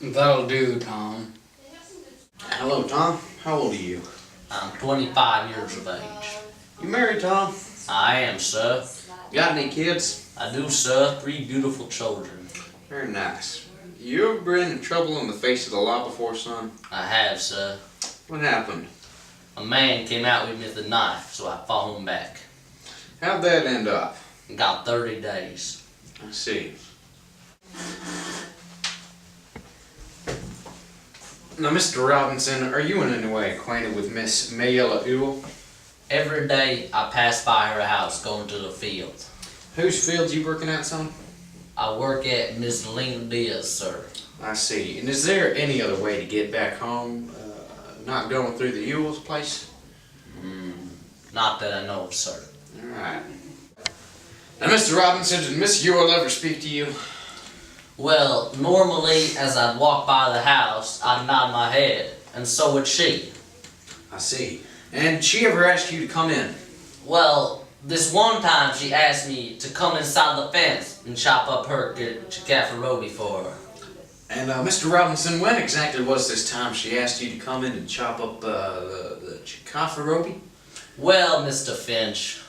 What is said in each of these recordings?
That'll do, Tom. Hello, Tom. How old are you? I'm 25 years of age. You married, Tom? I am, sir. Got any kids? I do, sir. 3 beautiful children. Very nice. You ever been in trouble in the face of the law before, son? I have, sir. What happened? A man came out with me with a knife, so I fought him back. How'd that end up? Got 30 days. I see. Now, Mr. Robinson, are you in any way acquainted with Miss Mayella Ewell? Every day I pass by her house going to the field. Whose fields you working at, son? I work at Miss Lena Diaz, sir. I see. And is there any other way to get back home, not going through the Ewell's place? Not that I know of, sir. Alright. Now, Mr. Robinson, did Miss Ewell ever speak to you? Well, normally as I'd walk by the house, I'd nod my head, and so would she. I see. And did she ever ask you to come in? Well, this one time she asked me to come inside the fence and chop up her chickaffarobe for her. And Mr. Robinson, when exactly was this time she asked you to come in and chop up the chickaffarobe? Well, Mr. Finch,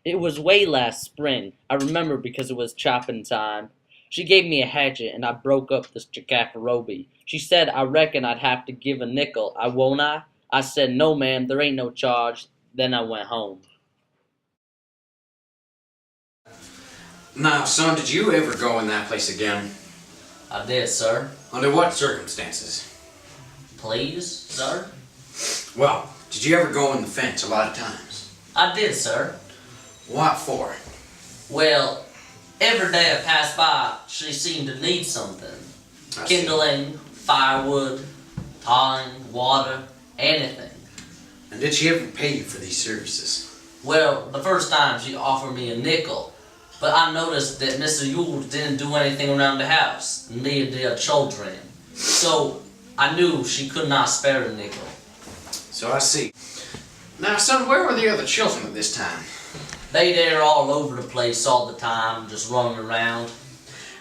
it was way last spring. I remember because it was chopping time. She gave me a hatchet and I broke up the chickaffarobe. She said, I reckon I'd have to give a nickel, won't I? I said, no ma'am, there ain't no charge. Then I went home. Now, son, did you ever go in that place again? I did, sir. Under what circumstances? Please, sir? Well, did you ever go in the fence a lot of times? I did, sir. What for? Well, every day I passed by, she seemed to need something. Kindling, firewood, tarring, water, anything. And did she ever pay you for these services? Well, the first time she offered me a nickel, but I noticed that Mr. Yule didn't do anything around the house, neither did her children. So I knew she could not spare a nickel. So I see. Now, son, where were the other children at this time? They're all over the place all the time, just running around.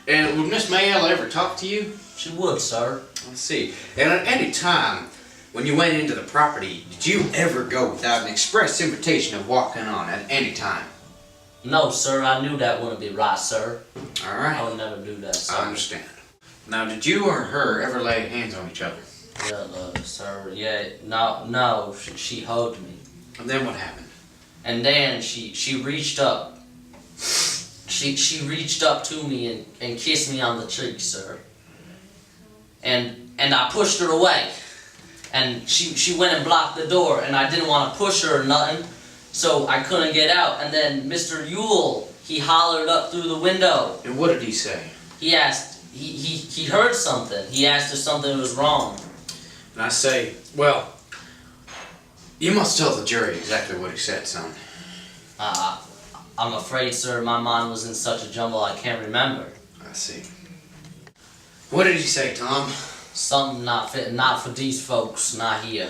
And would Miss Mayella ever talk to you? She would, sir. I see. And at any time, when you went into the property, did you ever go without an express invitation of walking on at any time? No, sir, I knew that wouldn't be right, sir. All right. I would never do that, sir. I understand. Now, did you or her ever lay hands on each other? Well, sir, yeah, no, she hugged me. And then what happened? And then she reached up. She reached up to me and kissed me on the cheek, sir. And I pushed her away. And she went and blocked the door, and I didn't want to push her or nothing, so I couldn't get out. And then Mr. Yule, he hollered up through the window. And what did he say? He asked, he heard something. He asked if something was wrong. And I say, well, you must tell the jury exactly what he said, son. I'm afraid, sir, my mind was in such a jumble I can't remember. I see. What did he say, Tom? Something not for these folks, not here.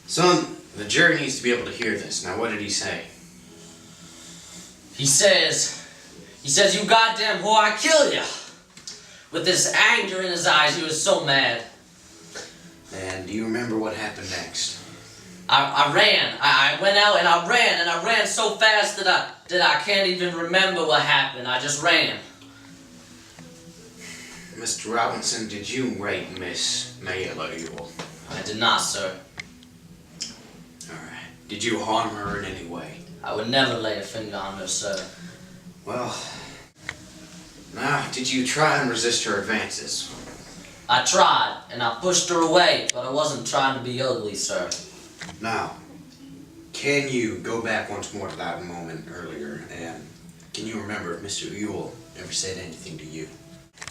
Son, the jury needs to be able to hear this. Now, what did he say? He says, you goddamn whore, I kill ya! With this anger in his eyes, he was so mad. And do you remember what happened next? I ran. I went out and I ran so fast that I can't even remember what happened. I just ran. Mr. Robinson, did you rape Miss Mayella Ewell? I did not, sir. Alright. Did you harm her in any way? I would never lay a finger on her, sir. Well, now, did you try and resist her advances? I tried, and I pushed her away, but I wasn't trying to be ugly, sir. Now, can you go back once more to that moment earlier, and can you remember if Mr. Ewell ever said anything to you?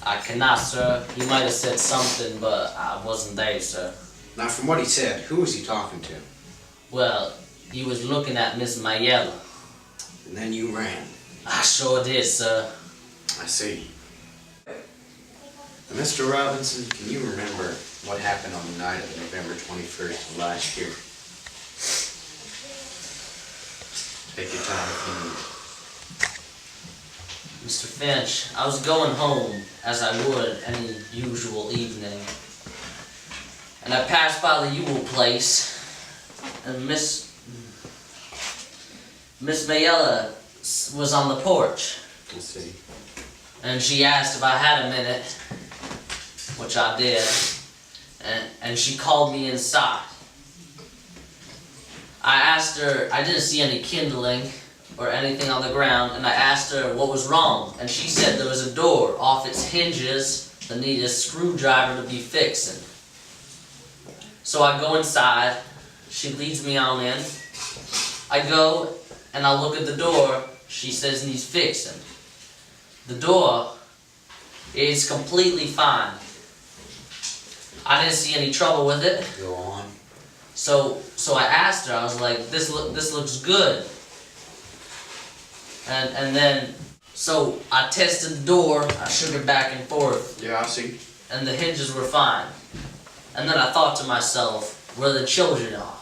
I cannot, sir. He might have said something, but I wasn't there, sir. Now, from what he said, who was he talking to? Well, he was looking at Miss Mayella. And then you ran. I sure did, sir. I see. Now, Mr. Robinson, can you remember what happened on the night of November 21st of last year? Take your time if you need. Mr. Finch, I was going home, as I would any usual evening, and I passed by the Ewell place, and Miss Mayella was on the porch, Let's see. and she asked if I had a minute, which I did, and she called me inside. I asked her, I didn't see any kindling or anything on the ground, and I asked her what was wrong, and she said there was a door off its hinges that needed a screwdriver to be fixing. So I go inside, she leads me on in, I go and I look at the door, she says needs fixing. The door is completely fine. I didn't see any trouble with it. Go on. So I asked her, I was like, this looks good. And then, so I tested the door, I shook it back and forth, Yeah, I see. and the hinges were fine. And then I thought to myself, where the children are.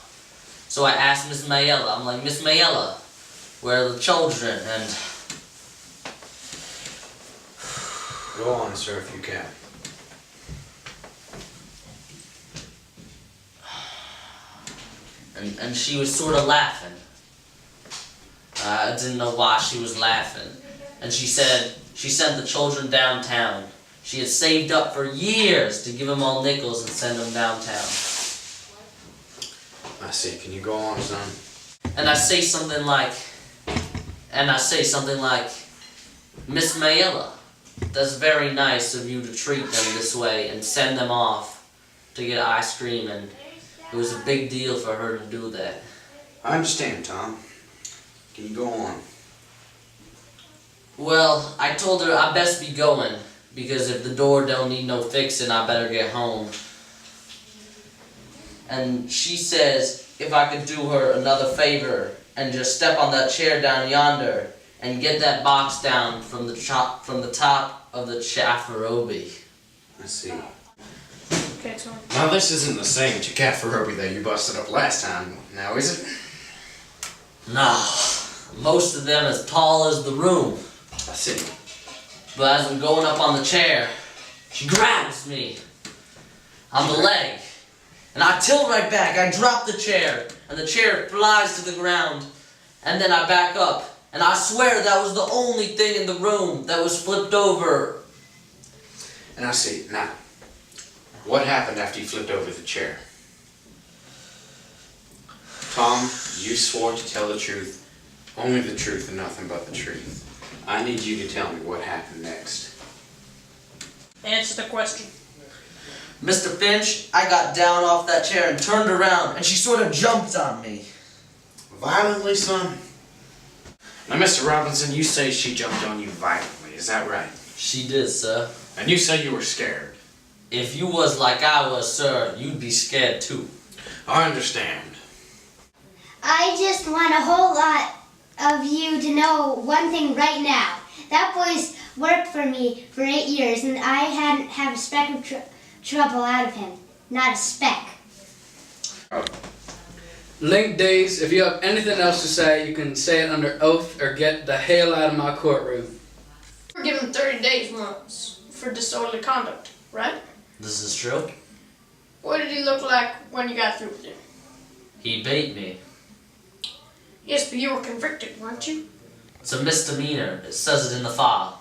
So I asked Miss Mayella, I'm like, Miss Mayella, where are the children? And Go on, sir, if you can. and she was sort of laughing. I didn't know why she was laughing. And she said she sent the children downtown. She had saved up for years to give them all nickels and send them downtown. I see. Can you go on, son? And I say something like, Miss Mayella, that's very nice of you to treat them this way and send them off to get ice cream, and it was a big deal for her to do that. I understand, Tom. Can you go on? Well, I told her I best be going, because if the door don't need no fixing, I better get home. And she says if I could do her another favor and just step on that chair down yonder and get that box down from the top of the Chaffaroby. I see. Okay, Tom. Now, this isn't the same Chickafaroby that you busted up last time, now is it? Nah, most of them as tall as the room. I see. But as I'm going up on the chair, she grabs me on the leg. And I tilt right back, I drop the chair, and the chair flies to the ground. And then I back up, and I swear that was the only thing in the room that was flipped over. And I see. Now, what happened after you flipped over the chair? Tom, you swore to tell the truth, only the truth and nothing but the truth. I need you to tell me what happened next. Answer the question. Mr. Finch, I got down off that chair and turned around, and she sort of jumped on me. Violently, son? Now, Mr. Robinson, you say she jumped on you violently, is that right? She did, sir. And you say you were scared. If you was like I was, sir, you'd be scared too. I understand. I just want a whole lot of you to know one thing right now. That boy's worked for me for 8 years, and I hadn't had a speck of trouble out of him. Not a speck. Link Days, if you have anything else to say, you can say it under oath or get the hell out of my courtroom. You were given 30 days once for disorderly conduct, right? This is true. What did he look like when you got through with him? He beat me. Yes, but you were convicted, weren't you? It's a misdemeanor. It says it in the file.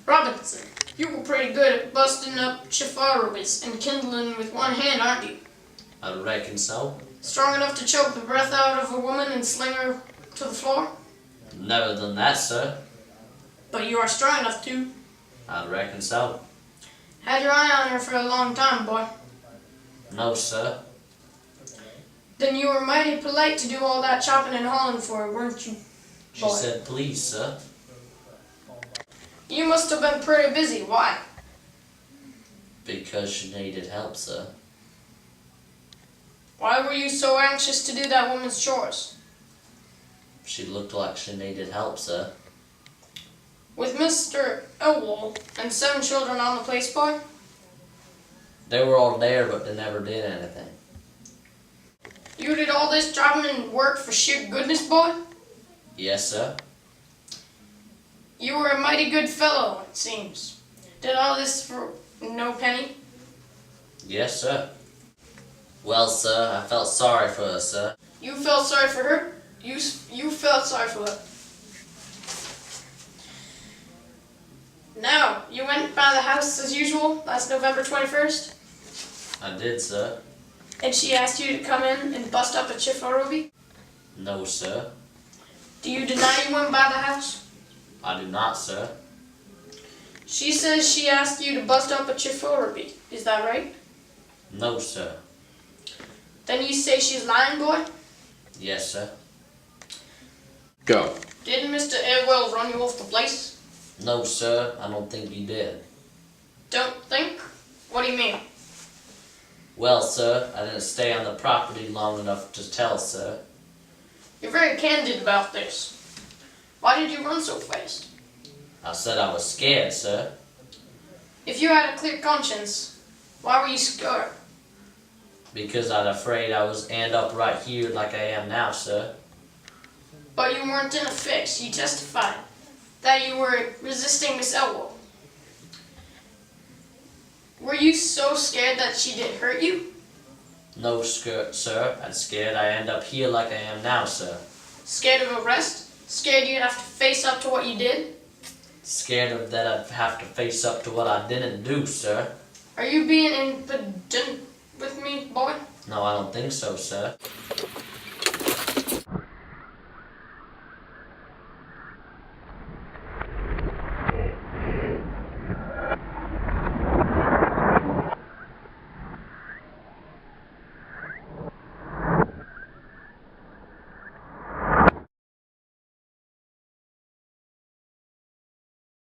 Robinson, you were pretty good at busting up Chaffarobis and kindling with one hand, aren't you? I reckon so. Strong enough to choke the breath out of a woman and sling her to the floor? Never done that, sir. But you are strong enough to. I reckon so. Had your eye on her for a long time, boy. No, sir. Then you were mighty polite to do all that chopping and hauling for her, weren't you, She boy? said, please, sir. You must have been pretty busy. Why? Because she needed help, sir. Why were you so anxious to do that woman's chores? She looked like she needed help, sir. With Mr. Elwall and 7 children on the place, boy? They were all there, but they never did anything. You did all this jobbing and work for sheer goodness, boy? Yes, sir. You were a mighty good fellow, it seems. Did all this for no penny? Yes, sir. Well, sir, I felt sorry for her, sir. You felt sorry for her? You felt sorry for her. Now, you went by the house as usual last November 21st, I did, sir. and she asked you to come in and bust up a Chifarobi? No, sir. Do you deny you went by the house? I do not, sir. She says she asked you to bust up a Chifarobi. Is that right? No, sir. Then you say she's lying, boy? Yes, sir. Go. Didn't Mr. Airwell run you off the place? No, sir, I don't think he did. Don't think? What do you mean? Well, sir, I didn't stay on the property long enough to tell, sir. You're very candid about this. Why did you run so fast? I said I was scared, sir. If you had a clear conscience, why were you scared? Because I'm afraid I was end up right here like I am now, sir. But you weren't in a fix. You testified that you were resisting Miss Elwell. Were you so scared that she did hurt you? No, sir. I'm scared I end up here like I am now, sir. Scared of arrest? Scared you'd have to face up to what you did? Scared of that I'd have to face up to what I didn't do, sir. Are you being impudent with me, boy? No, I don't think so, sir.